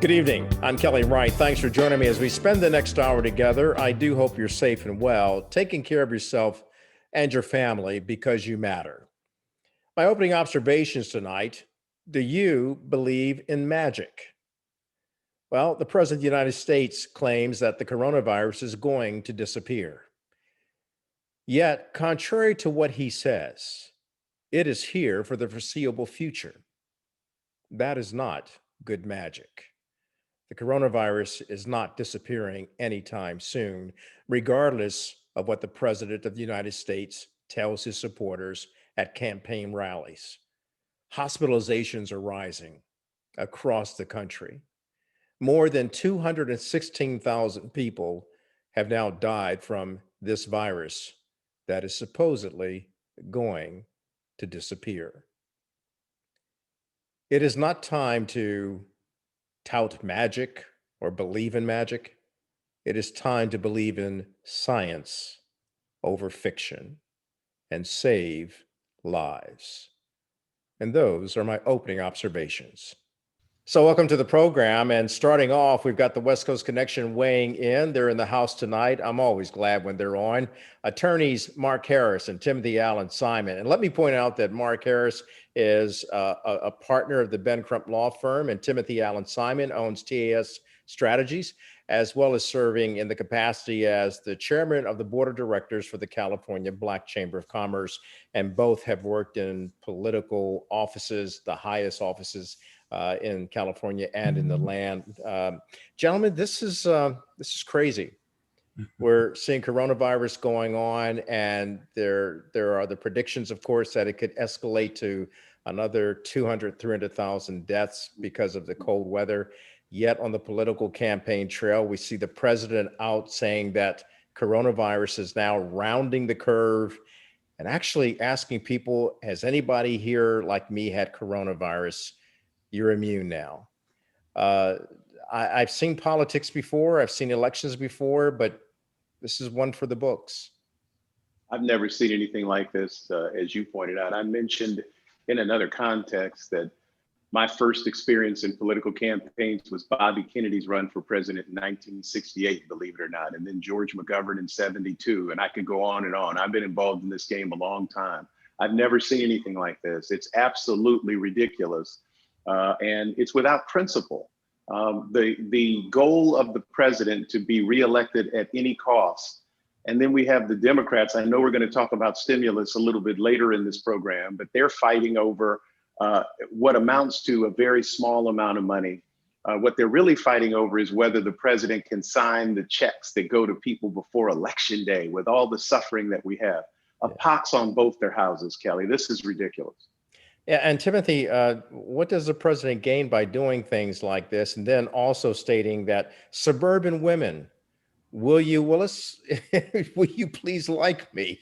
Good evening. I'm Kelly Wright. Thanks for joining me as we spend the next hour together. I do hope you're safe and well, taking care of yourself and your family because you matter. My opening observations tonight: do you believe in magic? Well, the President of the United States claims that the coronavirus is going to disappear. Yet, contrary to what he says, it is here for the foreseeable future. That is not good magic. The coronavirus is not disappearing anytime soon, regardless of what the President of the United States tells his supporters at campaign rallies. Hospitalizations are rising across the country. More than 216,000 people have now died from this virus that is supposedly going to disappear. It is not time to tout magic or believe in magic. It is time to believe in science over fiction and save lives. And those are my opening observations. So, welcome to the program. And starting off, we've got the West Coast Connection weighing in. They're in the house tonight. I'm always glad when they're on. Attorneys Mark Harris and Timothy Allen Simon. And let me point out that Mark Harris is a partner of the Ben Crump Law Firm, and Timothy Allen Simon owns TAS Strategies, as well as serving in the capacity as the chairman of the board of directors for the California Black Chamber of Commerce. And both have worked in political offices, the highest offices in California and in the land. Gentlemen, this is crazy. We're seeing coronavirus going on, and there are the predictions, of course, that it could escalate to another 200, 300,000 deaths because of the cold weather. Yet on the political campaign trail, we see the president out saying that coronavirus is now rounding the curve and actually asking people, has anybody here like me had coronavirus? You're immune now. I've seen politics before, I've seen elections before, but this is one for the books. I've never seen anything like this, as you pointed out. I mentioned in another context that my first experience in political campaigns was Bobby Kennedy's run for president in 1968, believe it or not, and then George McGovern in 72, and I could go on and on. I've been involved in this game a long time. I've never seen anything like this. It's absolutely ridiculous, and it's without principle. The goal of the president to be reelected at any cost. And then we have the Democrats. I know we're going to talk about stimulus a little bit later in this program, but they're fighting over what amounts to a very small amount of money. What they're really fighting over is whether the president can sign the checks that go to people before Election Day with all the suffering that we have. A pox on both their houses, Kelly. This is ridiculous. Yeah, and Timothy, what does the president gain by doing things like this? And then also stating that suburban women, will you, Willis, will you please like me?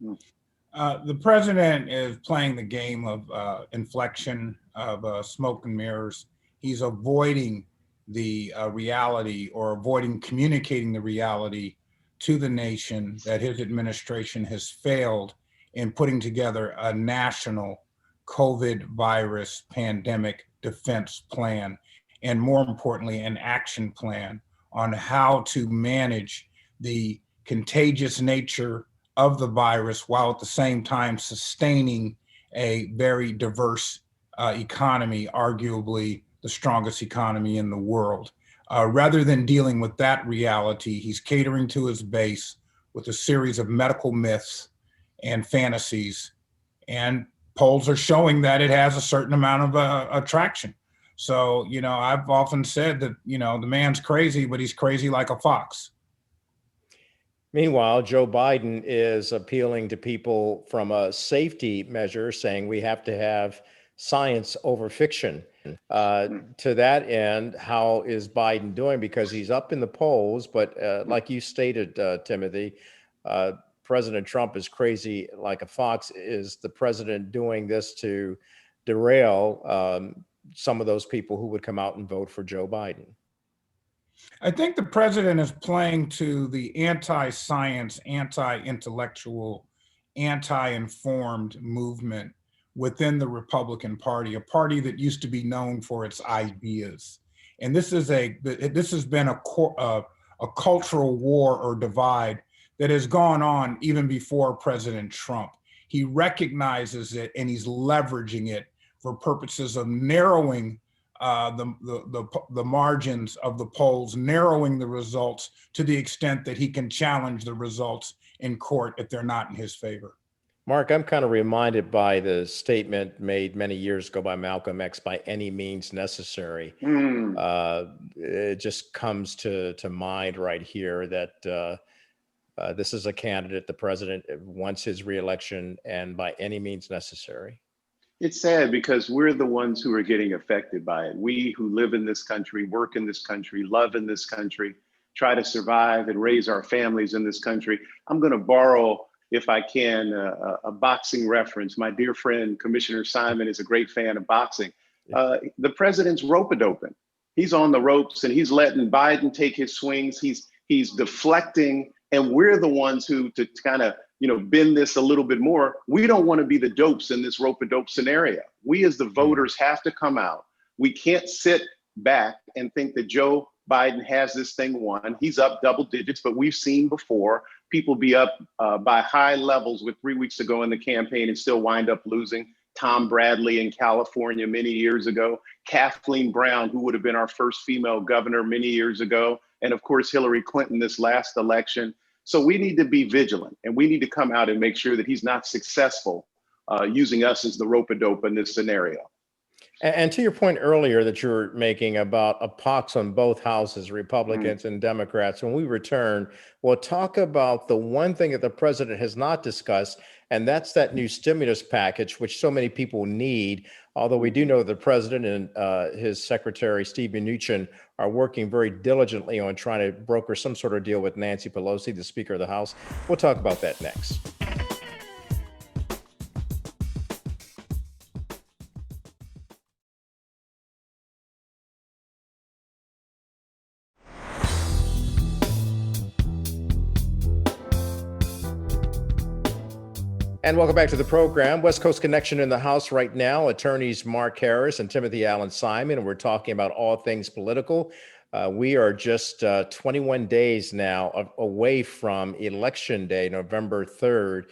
The president is playing the game of inflection, of smoke and mirrors. He's avoiding the reality, or avoiding communicating the reality to the nation that his administration has failed in putting together a national COVID virus pandemic defense plan, and more importantly, an action plan on how to manage the contagious nature of the virus while at the same time sustaining a very diverse economy, arguably the strongest economy in the world. Rather than dealing with that reality, he's catering to his base with a series of medical myths and fantasies, and polls are showing that it has a certain amount of attraction. So, I've often said that, the man's crazy, but he's crazy like a fox. Meanwhile, Joe Biden is appealing to people from a safety measure, saying we have to have science over fiction. To that end, how is Biden doing? Because he's up in the polls, but like you stated, Timothy, President Trump is crazy like a fox. Is the president doing this to derail some of those people who would come out and vote for Joe Biden? I think the president is playing to the anti-science, anti-intellectual, anti-informed movement within the Republican Party, a party that used to be known for its ideas. And this has been a cultural war or divide that has gone on even before President Trump. He recognizes it and he's leveraging it for purposes of narrowing the margins of the polls, narrowing the results to the extent that he can challenge the results in court if they're not in his favor. Mark, I'm kind of reminded by the statement made many years ago by Malcolm X, by any means necessary. It just comes to mind right here that this is a candidate, the president wants his reelection, and by any means necessary. It's sad because we're the ones who are getting affected by it. We who live in this country, work in this country, love in this country, try to survive and raise our families in this country. I'm going to borrow, if I can, a boxing reference. My dear friend, Commissioner Simon, is a great fan of boxing. The president's rope-a-doping. He's on the ropes and he's letting Biden take his swings. He's deflecting, and we're the ones who, to kind of bend this a little bit more. We don't want to be the dopes in this rope-a-dope scenario. We as the voters have to come out. We can't sit back and think that Joe Biden has this thing won. He's up double digits, but we've seen before people be up by high levels with 3 weeks to go in the campaign and still wind up losing. Tom Bradley in California many years ago, Kathleen Brown, who would have been our first female governor many years ago, and of course, Hillary Clinton this last election. So we need to be vigilant, and we need to come out and make sure that he's not successful using us as the rope-a-dope in this scenario. And to your point earlier that you were making about a pox on both houses, Republicans and Democrats, when we return, we'll talk about the one thing that the president has not discussed, and that's that new stimulus package, which so many people need. Although we do know the president and his secretary, Steve Mnuchin, are working very diligently on trying to broker some sort of deal with Nancy Pelosi, the Speaker of the House. We'll talk about that next. And welcome back to the program. West Coast Connection in the house right now. Attorneys Mark Harris and Timothy Allen Simon, and we're talking about all things political. We are just 21 days now away from Election Day, November 3rd.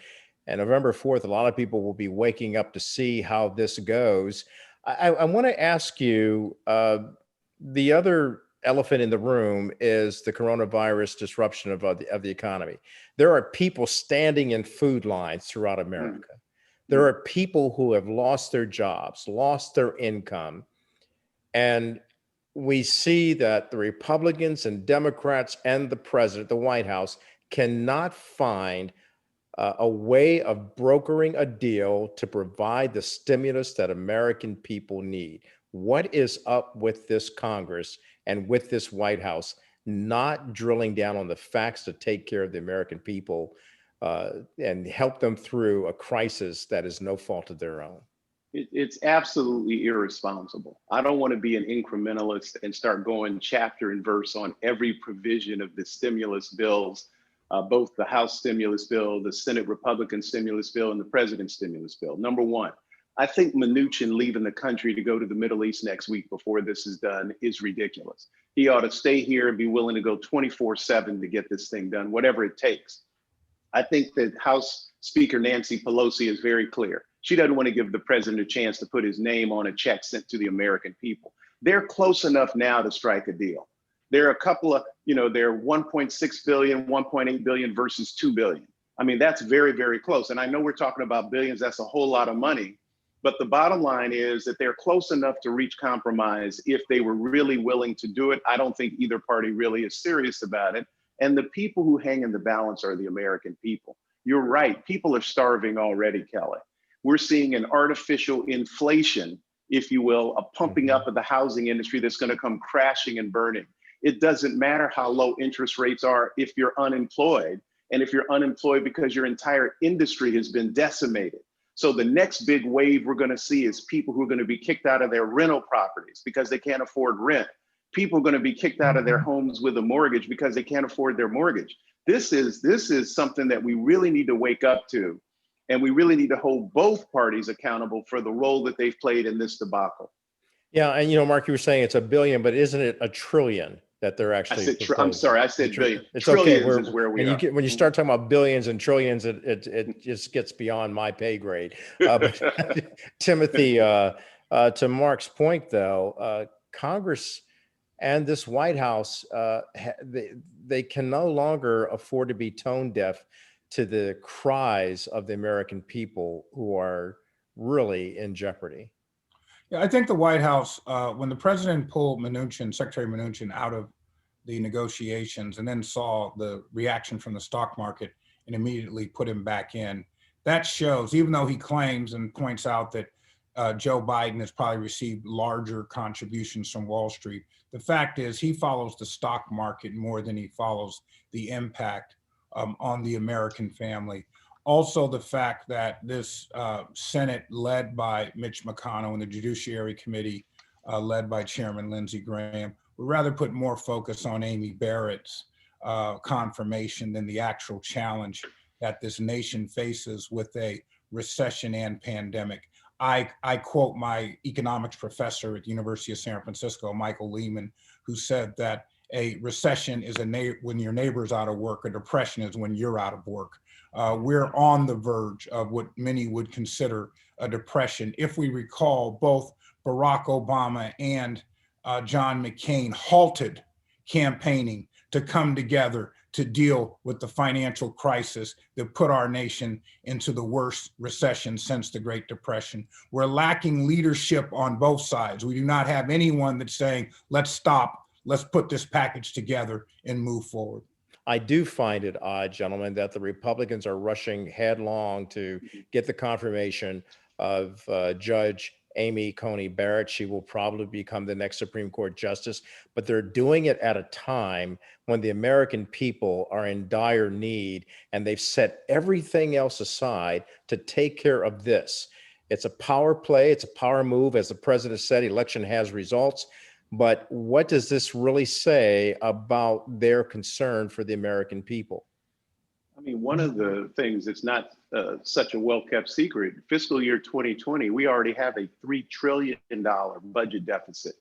And November 4th, a lot of people will be waking up to see how this goes. I want to ask you, the other elephant in the room is the coronavirus disruption of the economy. There are people standing in food lines throughout America. There are people who have lost their jobs, lost their income. And we see that the Republicans and Democrats and the president, the White House, cannot find a way of brokering a deal to provide the stimulus that American people need. What is up with this Congress and with this White House not drilling down on the facts to take care of the American people and help them through a crisis that is no fault of their own? It's absolutely irresponsible. I don't want to be an incrementalist and start going chapter and verse on every provision of the stimulus bills, both the House stimulus bill, the Senate Republican stimulus bill, and the president's stimulus bill. Number one, I think Mnuchin leaving the country to go to the Middle East next week before this is done is ridiculous. He ought to stay here and be willing to go 24/7 to get this thing done, whatever it takes. I think that House Speaker Nancy Pelosi is very clear. She doesn't want to give the president a chance to put his name on a check sent to the American people. They're close enough now to strike a deal. There are a couple of, they're 1.6 billion, 1.8 billion versus 2 billion. I mean, that's very, very close. And I know we're talking about billions. That's a whole lot of money. But the bottom line is that they're close enough to reach compromise if they were really willing to do it. I don't think either party really is serious about it. And the people who hang in the balance are the American people. You're right. People are starving already, Kelly. We're seeing an artificial inflation, if you will, a pumping up of the housing industry that's going to come crashing and burning. It doesn't matter how low interest rates are if you're unemployed, and if you're unemployed because your entire industry has been decimated. So the next big wave we're going to see is people who are going to be kicked out of their rental properties because they can't afford rent. People are going to be kicked out of their homes with a mortgage because they can't afford their mortgage. This is something that we really need to wake up to. And we really need to hold both parties accountable for the role that they've played in this debacle. Yeah, and Mark, you were saying it's a billion, but isn't it a trillion that they're I actually said, I'm proposing? sorry, I said billion. It's okay. Trillions is where we And are. when you start talking about billions and trillions, it just gets beyond my pay grade. But Timothy, to Mark's point, though, Congress and this White House, they can no longer afford to be tone deaf to the cries of the American people who are really in jeopardy. Yeah, I think the White House, when the president pulled Secretary Mnuchin out of the negotiations and then saw the reaction from the stock market and immediately put him back in, that shows, even though he claims and points out that Joe Biden has probably received larger contributions from Wall Street, the fact is he follows the stock market more than he follows the impact on the American family. Also, the fact that this Senate led by Mitch McConnell and the Judiciary Committee led by Chairman Lindsey Graham would rather put more focus on Amy Barrett's confirmation than the actual challenge that this nation faces with a recession and pandemic. I quote my economics professor at the University of San Francisco, Michael Lehman, who said that a recession is when your neighbor's out of work, a depression is when you're out of work. We're on the verge of what many would consider a depression. If we recall, both Barack Obama and John McCain halted campaigning to come together to deal with the financial crisis that put our nation into the worst recession since the Great Depression. We're lacking leadership on both sides. We do not have anyone that's saying, let's stop, let's put this package together and move forward. I do find it odd, gentlemen, that the Republicans are rushing headlong to get the confirmation of Judge Amy Coney Barrett. She will probably become the next Supreme Court justice, but they're doing it at a time when the American people are in dire need, and they've set everything else aside to take care of this. It's a power play. It's a power move. As the president said, election has results. But what does this really say about their concern for the American people? I mean, one of the things that's not such a well-kept secret, fiscal year 2020, we already have a $3 trillion budget deficit.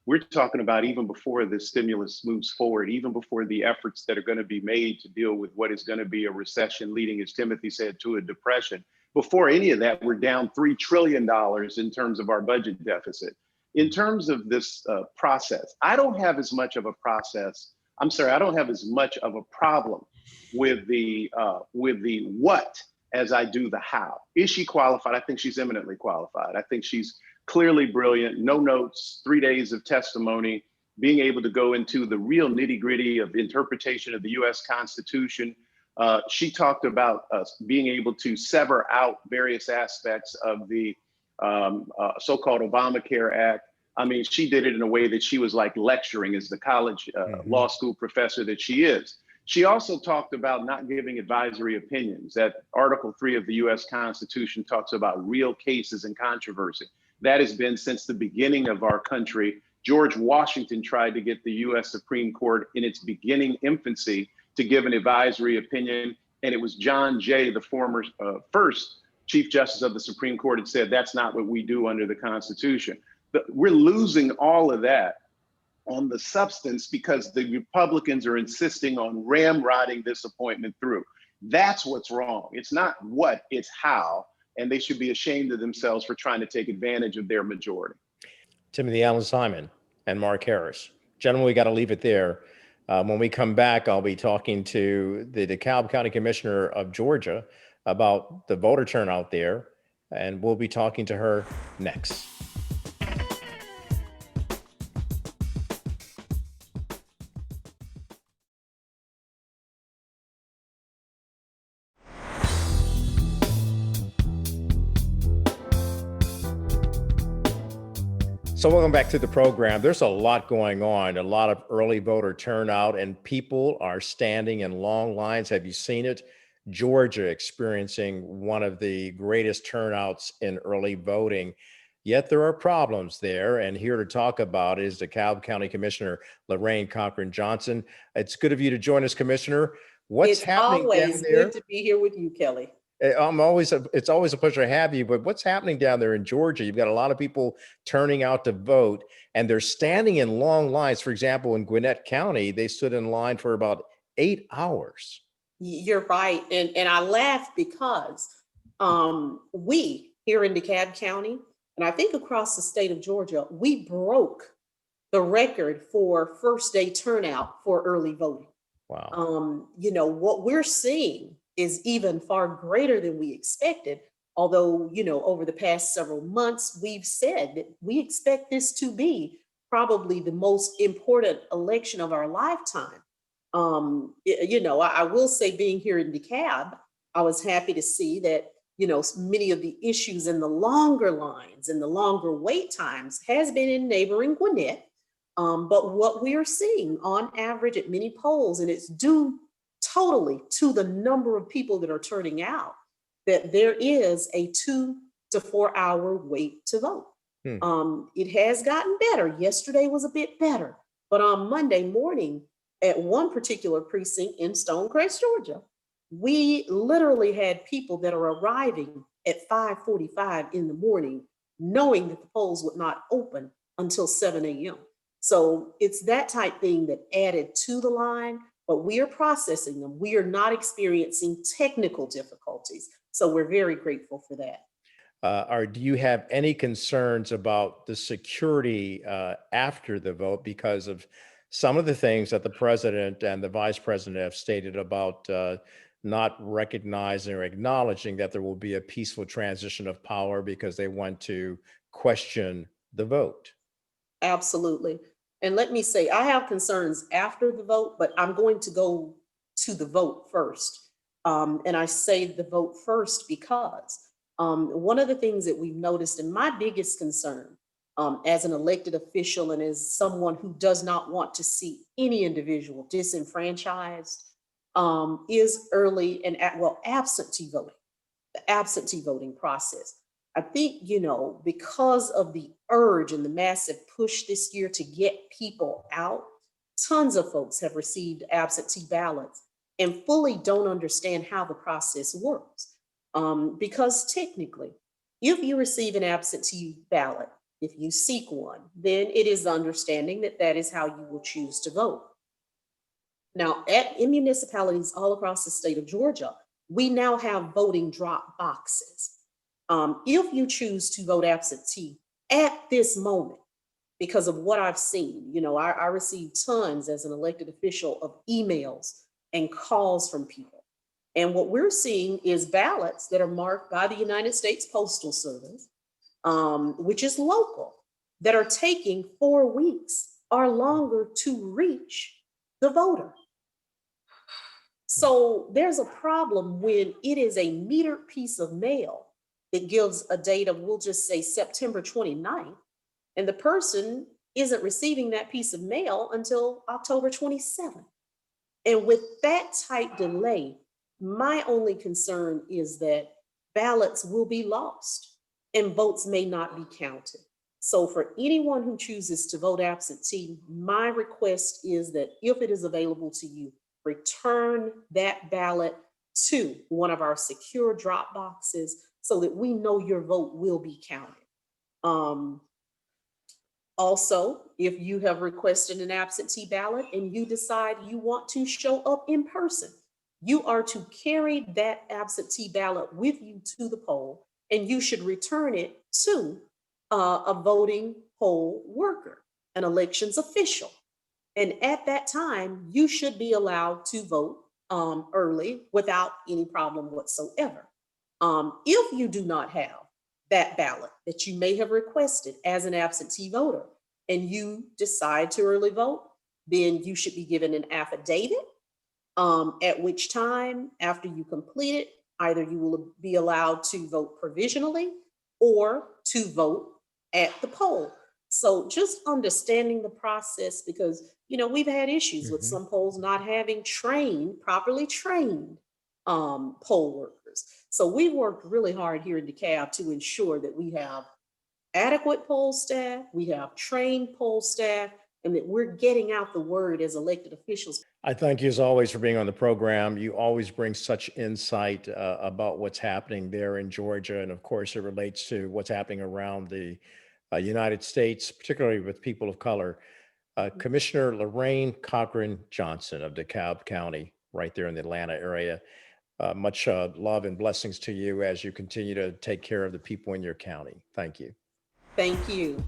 We're talking about even before the stimulus moves forward, even before the efforts that are going to be made to deal with what is going to be a recession leading, as Timothy said, to a depression. Before any of that, we're down $3 trillion in terms of our budget deficit. In terms of this process, I don't have as much of a problem with the what as I do the how. Is she qualified? I think she's eminently qualified. I think she's clearly brilliant, no notes, 3 days of testimony, being able to go into the real nitty gritty of interpretation of the US Constitution. She talked about us being able to sever out various aspects of the so-called Obamacare Act. I mean, she did it in a way that she was like lecturing as the college law school professor that she is. She also talked about not giving advisory opinions. That Article 3 of the US Constitution talks about real cases and controversy. That has been since the beginning of our country. George Washington tried to get the US Supreme Court in its beginning infancy to give an advisory opinion. And it was John Jay, the former first Chief Justice of the Supreme Court, had said, that's not what we do under the Constitution. But we're losing all of that on the substance because the Republicans are insisting on ramrodding this appointment through. That's what's wrong. It's not what, it's how. And they should be ashamed of themselves for trying to take advantage of their majority. Timothy Allen Simon and Mark Harris. Gentlemen, we got to leave it there. When we come back, I'll be talking to the DeKalb County Commissioner of Georgia about the voter turnout there, and we'll be talking to her next. So welcome back to the program. There's a lot going on, a lot of early voter turnout, and people are standing in long lines. Have you seen it? Georgia experiencing one of the greatest turnouts in early voting. Yet there are problems there, and here to talk about is DeKalb County Commissioner Lorraine Cochran-Johnson. It's good of you to join us, Commissioner. What's happening down there? It's always good to be here with you, Kelly. It's always a pleasure to have you. But what's happening down there in Georgia? You've got a lot of people turning out to vote, and they're standing in long lines. For example, in Gwinnett County, they stood in line for about 8 hours. You're right. And I laugh because we here in DeKalb County, and I think across the state of Georgia, we broke the record for first day turnout for early voting. Wow. What we're seeing is even far greater than we expected. Although, over the past several months, we've said that we expect this to be probably the most important election of our lifetime. I will say, being here in DeKalb, I was happy to see that, many of the issues and the longer lines and the longer wait times has been in neighboring Gwinnett. But what we are seeing on average at many polls, and it's due totally to the number of people that are turning out, that there is a 2 to 4 hour wait to vote. It has gotten better. Yesterday was a bit better, but on Monday morning at one particular precinct in Stonecrest, Georgia, we literally had people that are arriving at 5:45 in the morning, knowing that the polls would not open until 7 a.m. So it's that type thing that added to the line, but we are processing them. We are not experiencing technical difficulties. So we're very grateful for that. Or do you have any concerns about the security after the vote because of some of the things that the president and the vice president have stated about not recognizing or acknowledging that there will be a peaceful transition of power because they want to question the vote? Absolutely. And let me say, I have concerns after the vote, but I'm going to go to the vote first. And I say the vote first because one of the things that we've noticed, and my biggest concern as an elected official and as someone who does not want to see any individual disenfranchised, is early and absentee voting, the absentee voting process. I think, because of the urge and the massive push this year to get people out, tons of folks have received absentee ballots and fully don't understand how the process works. Because technically, if you receive an absentee ballot, if you seek one, then it is the understanding that that is how you will choose to vote. Now, in municipalities all across the state of Georgia, we now have voting drop boxes. If you choose to vote absentee at this moment, because of what I've seen, I received tons as an elected official of emails and calls from people. And what we're seeing is ballots that are marked by the United States Postal Service, which is local, that are taking 4 weeks or longer to reach the voter. So there's a problem when it is a metered piece of mail that gives a date of, we'll just say September 29th, and the person isn't receiving that piece of mail until October 27th. And with that type delay, my only concern is that ballots will be lost and votes may not be counted. So for anyone who chooses to vote absentee, my request is that if it is available to you, return that ballot to one of our secure drop boxes so that we know your vote will be counted. Also, if you have requested an absentee ballot and you decide you want to show up in person, you are to carry that absentee ballot with you to the poll, and you should return it to a voting poll worker, an elections official. And at that time, you should be allowed to vote early without any problem whatsoever. If you do not have that ballot that you may have requested as an absentee voter and you decide to early vote, then you should be given an affidavit, at which time, after you complete it, either you will be allowed to vote provisionally or to vote at the poll. So just understanding the process, because we've had issues with some polls not having properly trained poll workers. So we've worked really hard here in DeKalb to ensure that we have adequate poll staff, we have trained poll staff, and that we're getting out the word as elected officials. I thank you as always for being on the program. You always bring such insight about what's happening there in Georgia. And of course, it relates to what's happening around the United States, particularly with people of color. Commissioner Lorraine Cochran Johnson of DeKalb County, right there in the Atlanta area. Much love and blessings to you as you continue to take care of the people in your county. Thank you. Thank you.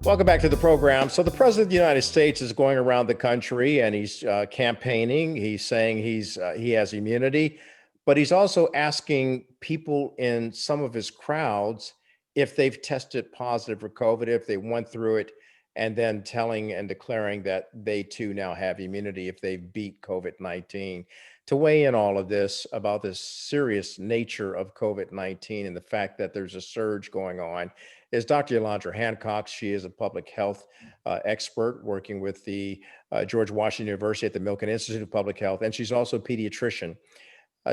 Welcome back to the program. So the president of the United States is going around the country and he's campaigning. He's saying he has immunity, but he's also asking people in some of his crowds if they've tested positive for COVID, if they went through it, and then telling and declaring that they too now have immunity if they beat COVID-19. To weigh in all of this about this serious nature of COVID-19 and the fact that there's a surge going on is Dr. Yolanda Hancock. She is a public health expert working with the George Washington University at the Milken Institute of Public Health, and she's also a pediatrician.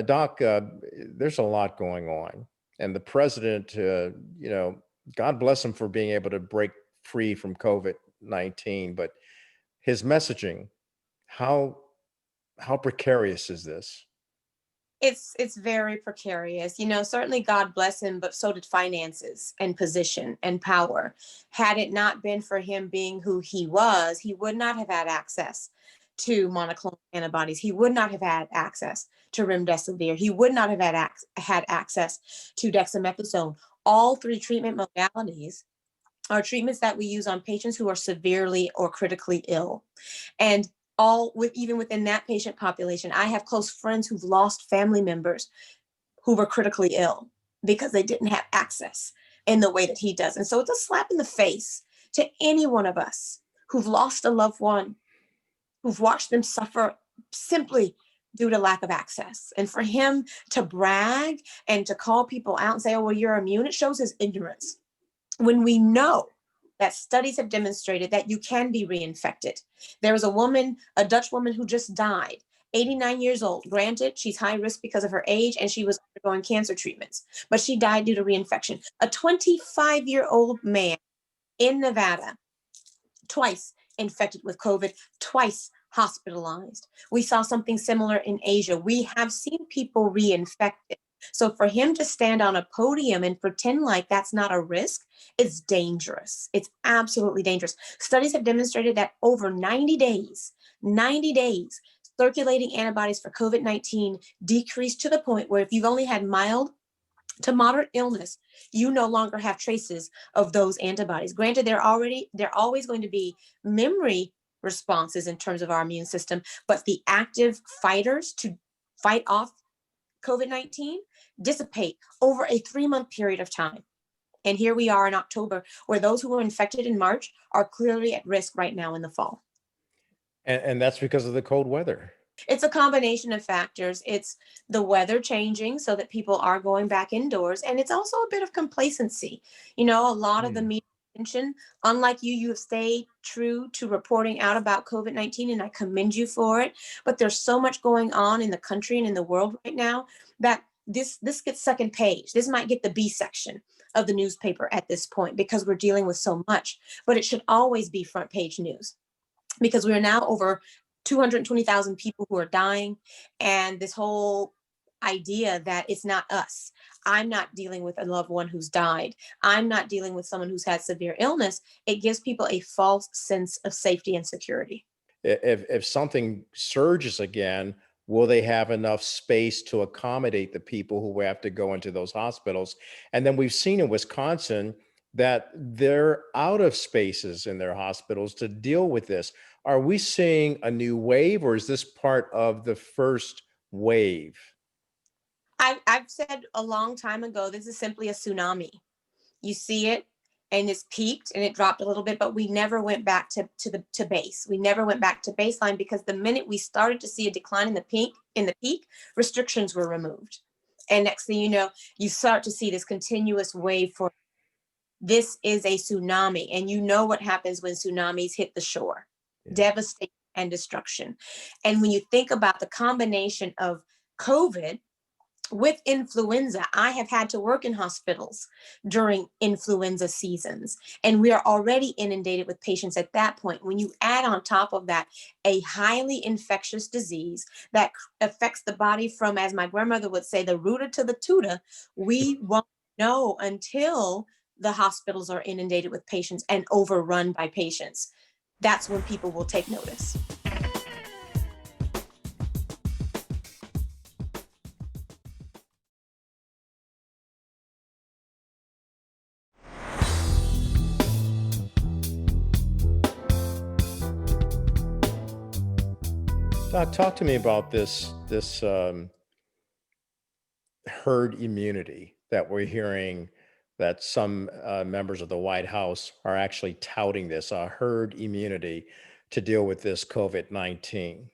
Doc, there's a lot going on, and the president, God bless him for being able to break free from COVID-19, but his messaging, how precarious is this? It's very precarious. Certainly God bless him, but so did finances and position and power. Had it not been for him being who he was, he would not have had access to monoclonal antibodies. He would not have had access to remdesivir. He would not have had access to dexamethasone. All three treatment modalities are treatments that we use on patients who are severely or critically ill. And even within that patient population, I have close friends who've lost family members who were critically ill because they didn't have access in the way that he does. And so it's a slap in the face to any one of us who've lost a loved one, who've watched them suffer simply due to lack of access. And for him to brag and to call people out and say, oh, well, you're immune, it shows his ignorance. When we know that studies have demonstrated that you can be reinfected. There was a Dutch woman who just died, 89 years old. Granted, she's high risk because of her age and she was undergoing cancer treatments, but she died due to reinfection. A 25-year-old man in Nevada, twice infected with COVID, twice hospitalized. We saw something similar in Asia. We have seen people reinfected. So for him to stand on a podium and pretend like that's not a risk, it's dangerous. It's absolutely dangerous. Studies have demonstrated that over 90 days, circulating antibodies for COVID-19 decreased to the point where if you've only had mild to moderate illness, you no longer have traces of those antibodies. Granted, they're always going to be memory responses in terms of our immune system, but the active fighters to fight off COVID-19 dissipate over a 3-month period of time. And here we are in October, where those who were infected in March are clearly at risk right now in the fall. And that's because of the cold weather. It's a combination of factors. It's the weather changing so that people are going back indoors. And it's also a bit of complacency. A lot of the media attention, unlike you have stayed true to reporting out about COVID-19, and I commend you for it. But there's so much going on in the country and in the world right now that this gets second page. This might get the B section of the newspaper at this point because we're dealing with so much, but it should always be front page news because we are now over 220,000 people who are dying. And this whole idea that it's not us. I'm not dealing with a loved one who's died. I'm not dealing with someone who's had severe illness. It gives people a false sense of safety and security. If something surges again, will they have enough space to accommodate the people who have to go into those hospitals? And then we've seen in Wisconsin that they're out of spaces in their hospitals to deal with this. Are we seeing a new wave, or is this part of the first wave? I've said a long time ago, this is simply a tsunami. You see it and it's peaked and it dropped a little bit, but we never went back to base. We never went back to baseline because the minute we started to see a decline in the peak, restrictions were removed. And next thing you know, you start to see this continuous wave for this is a tsunami. And you know what happens when tsunamis hit the shore. Yeah. Devastation, and destruction. And when you think about the combination of COVID with influenza, I have had to work in hospitals during influenza seasons, and we are already inundated with patients at that point. When you add on top of that a highly infectious disease that affects the body from, as my grandmother would say, the rooter to the tutor, we won't know until the hospitals are inundated with patients and overrun by patients. That's when people will take notice. Doc, talk to me about this herd immunity that we're hearing that some members of the White House are actually touting this herd immunity to deal with this COVID-19.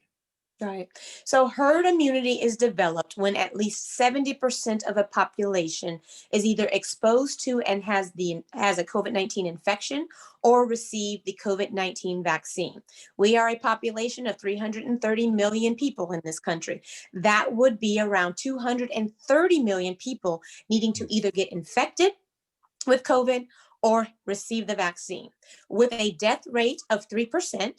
Right. So herd immunity is developed when at least 70% of a population is either exposed to and has a COVID-19 infection or received the COVID-19 vaccine. We are a population of 330 million people in this country. That would be around 230 million people needing to either get infected with COVID or receive the vaccine. With a death rate of 3%,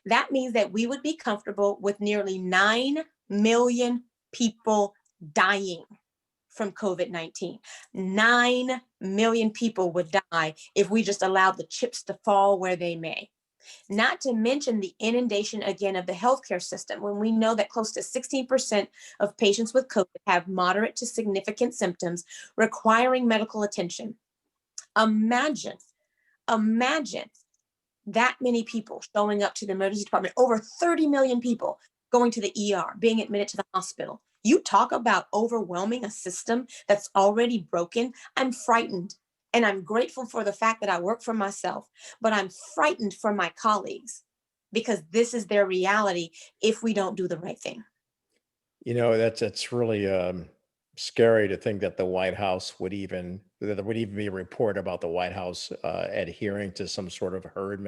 that means that we would be comfortable with nearly 9 million people dying from COVID-19. 9 million people would die if we just allowed the chips to fall where they may. Not to mention the inundation again of the healthcare system, when we know that close to 16% of patients with COVID have moderate to significant symptoms requiring medical attention. Imagine that many people showing up to the emergency department, over 30 million people going to the ER, being admitted to the hospital. You talk about overwhelming a system that's already broken. I'm frightened, and I'm grateful for the fact that I work for myself, but I'm frightened for my colleagues because this is their reality if we don't do the right thing. You know, that's really scary to think that the White House would even that there would even be a report about the White House adhering to some sort of herd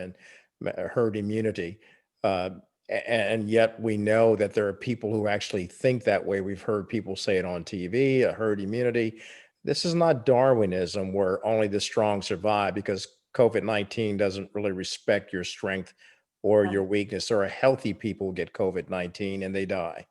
immunity. And yet we know that there are people who actually think that way. We've heard people say it on TV, a herd immunity. This is not Darwinism where only the strong survive, because COVID-19 doesn't really respect your strength or your Right. weakness. There are healthy people who get COVID-19 and they die.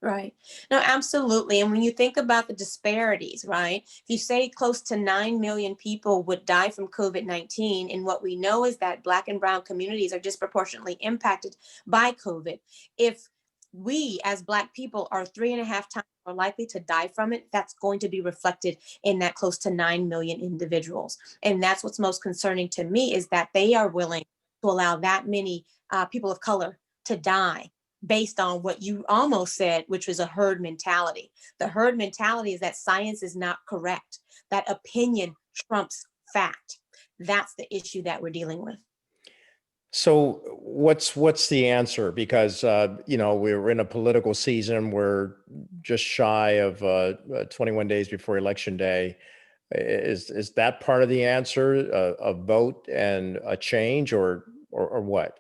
Right. No, absolutely. And when you think about the disparities, right? If you say close to 9 million people would die from COVID-19, and what we know is that Black and Brown communities are disproportionately impacted by COVID. If we as Black people are 3.5 times more likely to die from it, that's going to be reflected in that close to 9 million individuals. And that's what's most concerning to me, is that they are willing to allow that many people of color to die based on what you almost said, which was a herd mentality. The herd mentality is that science is not correct, that opinion trumps fact. That's the issue that we're dealing with. So what's the answer? Because you know, we're in a political season. We're just shy of 21 days before Election Day. Is that part of the answer? A vote and a change, or what?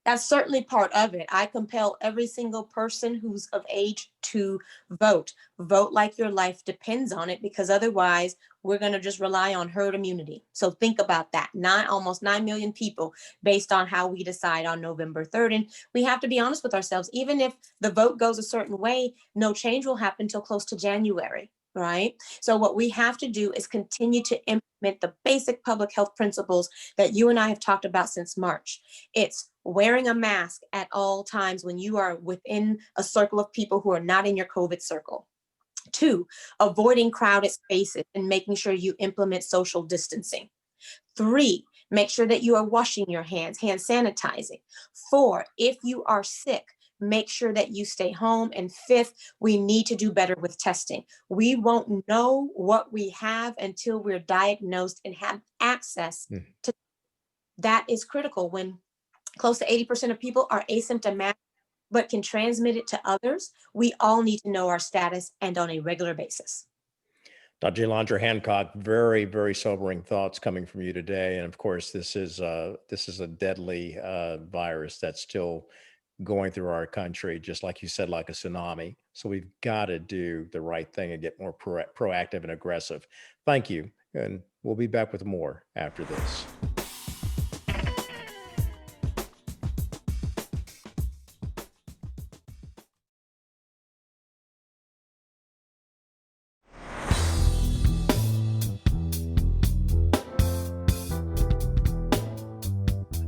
That's certainly part of it. I compel every single person who's of age to vote. Vote like your life depends on it, because otherwise we're going to just rely on herd immunity. So think about that. Almost 9 million people based on how we decide on November 3rd. And we have to be honest with ourselves. Even if the vote goes a certain way, no change will happen until close to January. Right. So what we have to do is continue to implement the basic public health principles that you and I have talked about since March. It's wearing a mask at all times when you are within a circle of people who are not in your COVID circle. 2, avoiding crowded spaces and making sure you implement social distancing. 3, make sure that you are washing your hands, hand sanitizing. 4, if you are sick, make sure that you stay home. And 5th, we need to do better with testing. We won't know what we have until we're diagnosed and have access to. That is critical. When close to 80% of people are asymptomatic but can transmit it to others, we all need to know our status, and on a regular basis. Dr. Yolanda Hancock, very, very sobering thoughts coming from you today. And of course, this is a deadly virus that's still going through our country, just like you said, like a tsunami. So we've got to do the right thing and get more proactive and aggressive. Thank you. And we'll be back with more after this.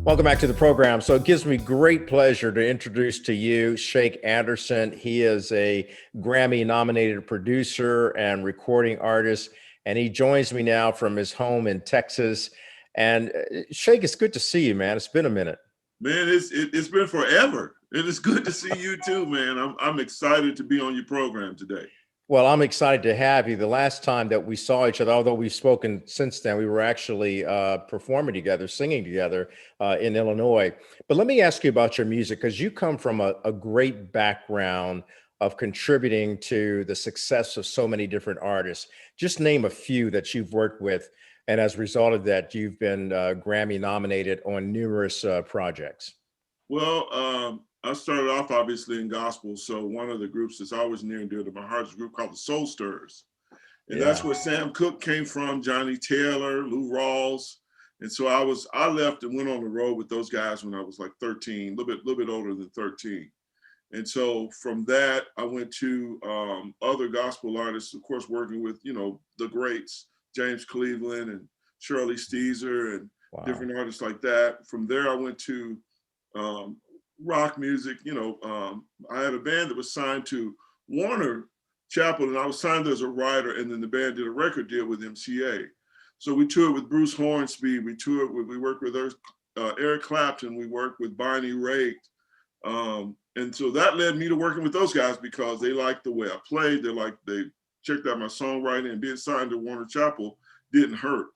Welcome back to the program. So it gives me great pleasure to introduce to you Shake Anderson. He is a Grammy-nominated producer and recording artist, and he joins me now from his home in Texas. And Shake, it's good to see you, man. It's been a minute. Man, it's been forever. It is good to see you too, man. I'm excited to be on your program today. Well, I'm excited to have you. The last time that we saw each other, although we've spoken since then, we were actually performing together, singing together in Illinois. But let me ask you about your music, because you come from a great background of contributing to the success of so many different artists. Just name a few that you've worked with. And as a result of that, you've been Grammy nominated on numerous projects. Well, I started off obviously in gospel. So one of the groups that's always near and dear to my heart is a group called the Soul Stirrers. And that's where Sam Cooke came from, Johnny Taylor, Lou Rawls. And so I left and went on the road with those guys when I was like 13, a little bit older than 13. And so from that, I went to other gospel artists, of course, working with, the greats, James Cleveland and Shirley Steezer and different artists like that. From there, I went to rock music. I had a band that was signed to Warner Chappell, and I was signed as a writer, and then the band did a record deal with MCA. So we toured with Bruce Hornsby, we worked with Eric Clapton, we worked with Barney Raitt. And so that led me to working with those guys because they liked the way I played. They checked out my songwriting, and being signed to Warner Chappell didn't hurt.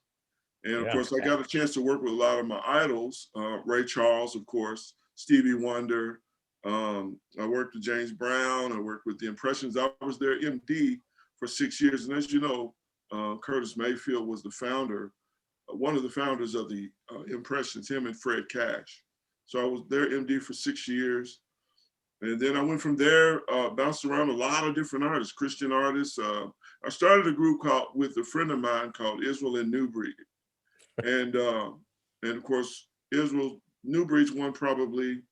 And of course, I got a chance to work with a lot of my idols, Ray Charles, of course, Stevie Wonder. I worked with James Brown. I worked with the Impressions. I was their MD for 6 years. And as you know, Curtis Mayfield was the founder, one of the founders of the Impressions, him and Fred Cash. So I was their MD for 6 years. And then I went from there, bounced around a lot of different artists, Christian artists. I started a group with a friend of mine called Israel and New Breed. And of course, Israel New Breed's won probably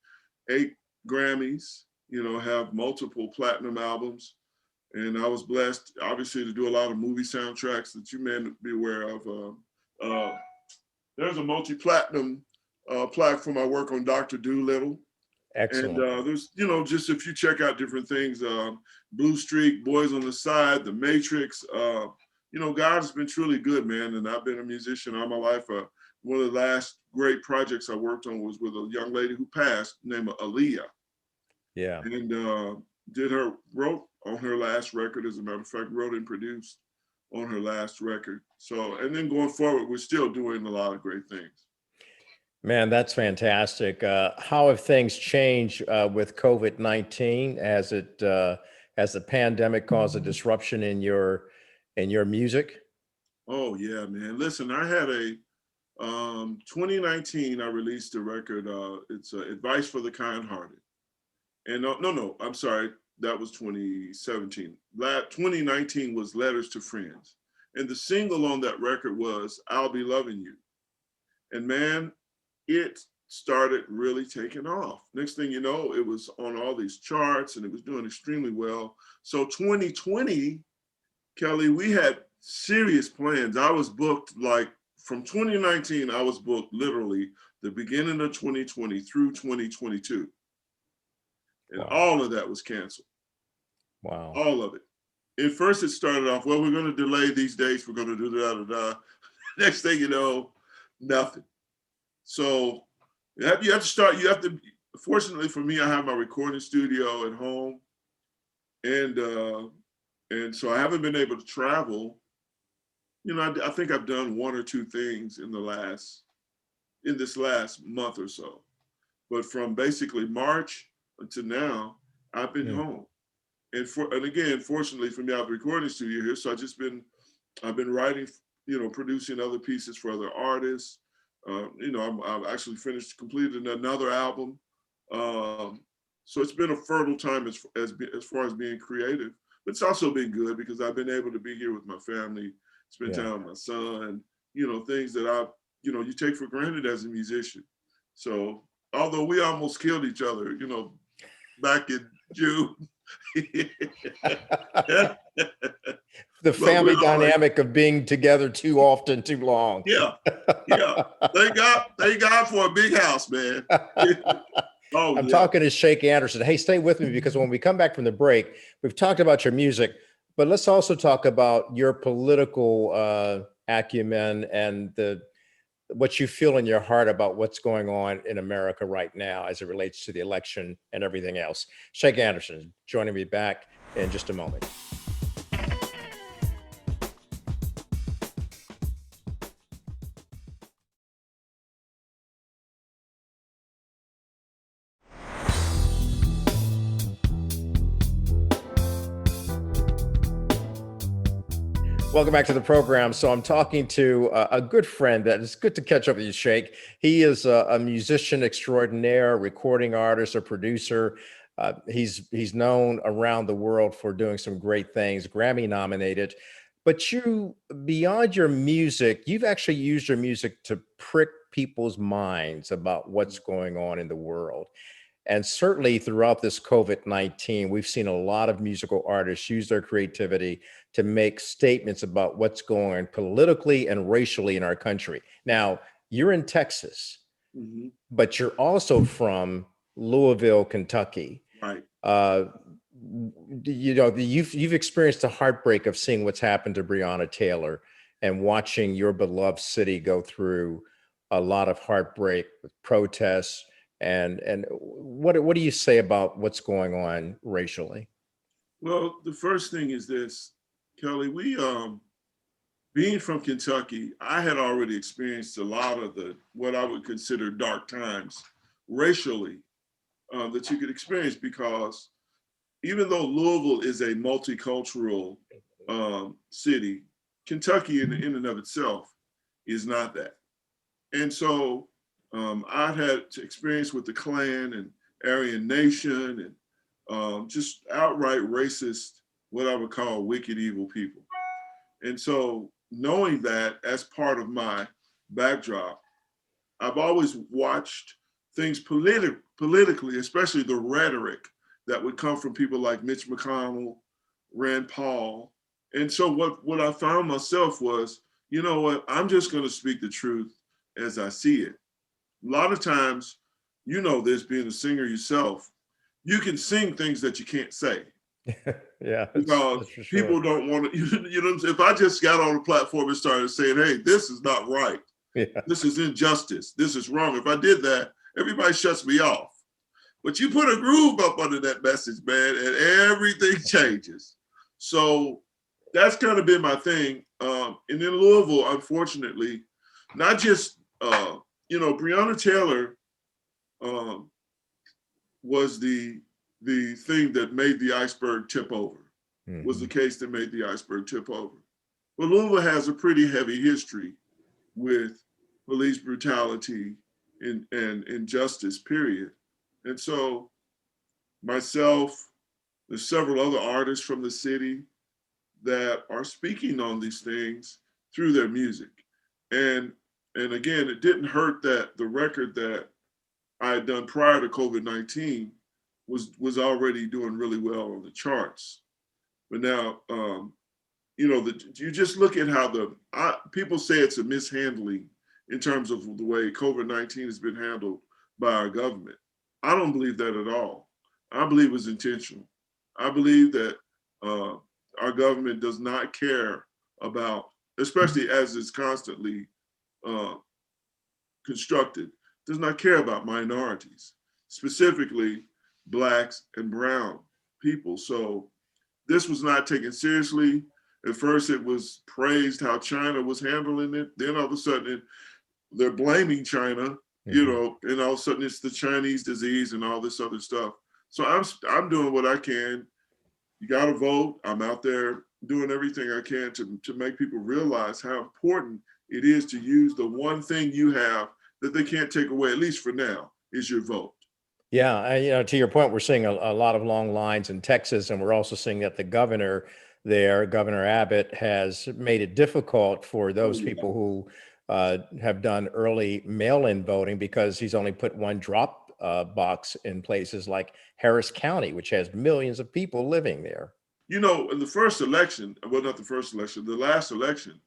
8 Grammys, have multiple platinum albums. And I was blessed, obviously, to do a lot of movie soundtracks that you may be aware of. There's a multi-platinum plaque for my work on Dr. Dolittle. Excellent. And there's, just if you check out different things, Blue Streak, Boys on the Side, The Matrix, God has been truly good, man. And I've been a musician all my life. One of the last great projects I worked on was with a young lady who passed named Aaliyah. Yeah. And wrote on her last record, as a matter of fact, wrote and produced on her last record. So, and then going forward, we're still doing a lot of great things. Man, that's fantastic. How have things changed with COVID-19 as the pandemic caused a disruption in your music? Oh yeah, man. Listen, I had 2019, I released a record. It's Advice for the Kind-Hearted. And no, I'm sorry. That was 2017. 2019 was Letters to Friends. And the single on that record was I'll Be Loving You. And man, it started really taking off. Next thing you know, it was on all these charts and it was doing extremely well. So 2020, Kelly, we had serious plans. I was booked from 2019, I was booked literally the beginning of 2020 through 2022. And all of that was canceled. Wow. All of it. At first it started off, well, we're going to delay these dates. We're going to do da-da-da. Next thing you know, nothing. So you have to, fortunately for me, I have my recording studio at home. And so I haven't been able to travel. I think I've done 1 or 2 things in this last month or so. But from basically March until now, I've been home. And again, fortunately for me, I have a recording studio here. So I've been writing, producing other pieces for other artists. I've actually completed another album. So it's been a fertile time as far as being creative, but it's also been good because I've been able to be here with my family, spend Yeah. time with my son, you know, things that you take for granted as a musician. So although we almost killed each other, you know, back in June. The But we're family all right. dynamic of being together too often, too long. Yeah, yeah. Thank God for a big house, man. Oh I'm yeah. talking to Shake Anderson. Hey, stay with me because when we come back from the break, we've talked about your music, but let's also talk about your political acumen and what you feel in your heart about what's going on in America right now as it relates to the election and everything else. Shake Anderson is joining me back in just a moment. Welcome back to the program. So I'm talking to a good friend that it's good to catch up with you, Shake. He is a musician extraordinaire, recording artist, a producer. He's known around the world for doing some great things, Grammy nominated. But you, beyond your music, you've actually used your music to prick people's minds about what's going on in the world. And certainly throughout this COVID-19, we've seen a lot of musical artists use their creativity to make statements about what's going on politically and racially in our country. Now, you're in Texas, Mhm. but you're also from Louisville, Kentucky. Right. You've experienced the heartbreak of seeing what's happened to Breonna Taylor and watching your beloved city go through a lot of heartbreak with protests. And what do you say about what's going on racially? Well, the first thing is this, Kelly, we being from Kentucky, I had already experienced a lot of what I would consider dark times racially that you could experience because even though Louisville is a multicultural city, Kentucky in and of itself is not that. And so I've had experience with the Klan and Aryan Nation and just outright racist, what I would call wicked, evil people. And so knowing that as part of my backdrop, I've always watched things politically, especially the rhetoric that would come from people like Mitch McConnell, Rand Paul. And so what I found myself was, you know what, I'm just going to speak the truth as I see it. A lot of times, you know this, being a singer yourself, you can sing things that you can't say. Yeah, Because that's for people sure. don't want to, you know, if I just got on the platform and started saying, hey, this is not right, Yeah. this is injustice, this is wrong. If I did that, everybody shuts me off. But you put a groove up under that message, man, and everything changes. So that's kind of been my thing. And in Louisville, unfortunately, not just, Breonna Taylor was the thing that made the iceberg tip over, was the case that made the iceberg tip over. But Louisville has a pretty heavy history with police brutality and injustice, period. And so myself, there's several other artists from the city that are speaking on these things through their music. And again, it didn't hurt that the record that I had done prior to COVID-19 was already doing really well on the charts. But now, you just look at how people say it's a mishandling in terms of the way COVID-19 has been handled by our government. I don't believe that at all. I believe it's intentional. I believe that our government does not care about, especially as it's constantly uh, constructed, does not care about minorities, specifically Blacks and brown people. So this was not taken seriously. At first, it was praised how China was handling it. Then all of a sudden, they're blaming China, and all of a sudden it's the Chinese disease and all this other stuff. So I'm doing what I can. You got to vote. I'm out there doing everything I can to make people realize how important it is to use the one thing you have that they can't take away, at least for now, is your vote. Yeah, to your point, we're seeing a lot of long lines in Texas, and we're also seeing that the governor there, Governor Abbott, has made it difficult for Oh, those yeah. people who have done early mail-in voting because he's only put one drop box in places like Harris County, which has millions of people living there. You know, in the first election, well, not the first election, the last election,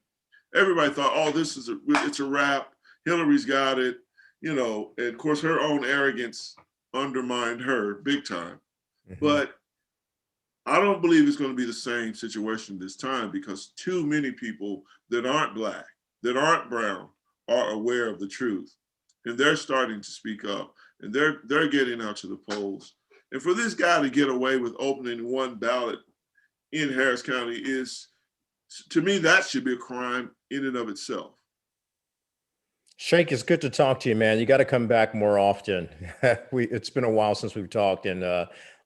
everybody thought, oh, it's a wrap. Hillary's got it, and of course her own arrogance undermined her big time. Mhm. But I don't believe it's going to be the same situation this time because too many people that aren't Black, that aren't brown, are aware of the truth, and they're starting to speak up, and they're getting out to the polls. And for this guy to get away with opening one ballot in Harris County is, to me, that should be a crime in and of itself. Shake, it's good to talk to you, man. You got to come back more often. It's been a while since we've talked, and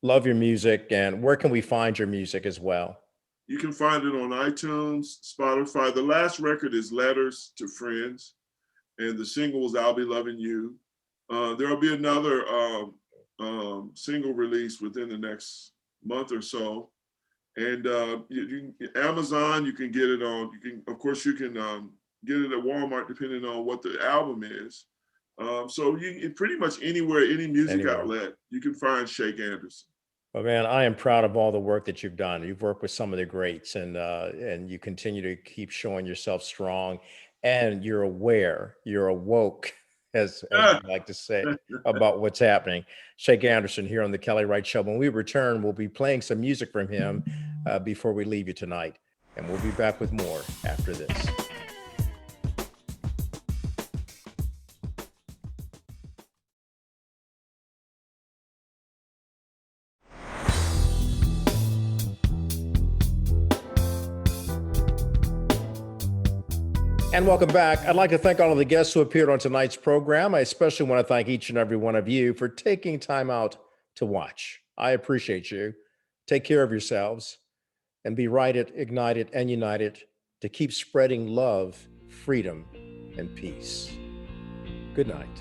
love your music. And where can we find your music as well? You can find it on iTunes, Spotify. The last record is Letters to Friends, and the single was I'll Be Loving You. There'll be another single release within the next month or so. And Amazon, you can get it on. Of course, you can get it at Walmart, depending on what the album is. So pretty much anywhere, any music Anywhere. outlet, you can find Shake Anderson. Well, man, I am proud of all the work that you've done. You've worked with some of the greats, and you continue to keep showing yourself strong. And you're aware, you're awoke, as we like to say, about what's happening. Shake Anderson here on the Kelly Wright Show. When we return, we'll be playing some music from him before we leave you tonight, and we'll be back with more after this. And welcome back. I'd like to thank all of the guests who appeared on tonight's program. I especially want to thank each and every one of you for taking time out to watch. I appreciate you. Take care of yourselves and be righted, ignited, and united to keep spreading love, freedom, and peace. Good night.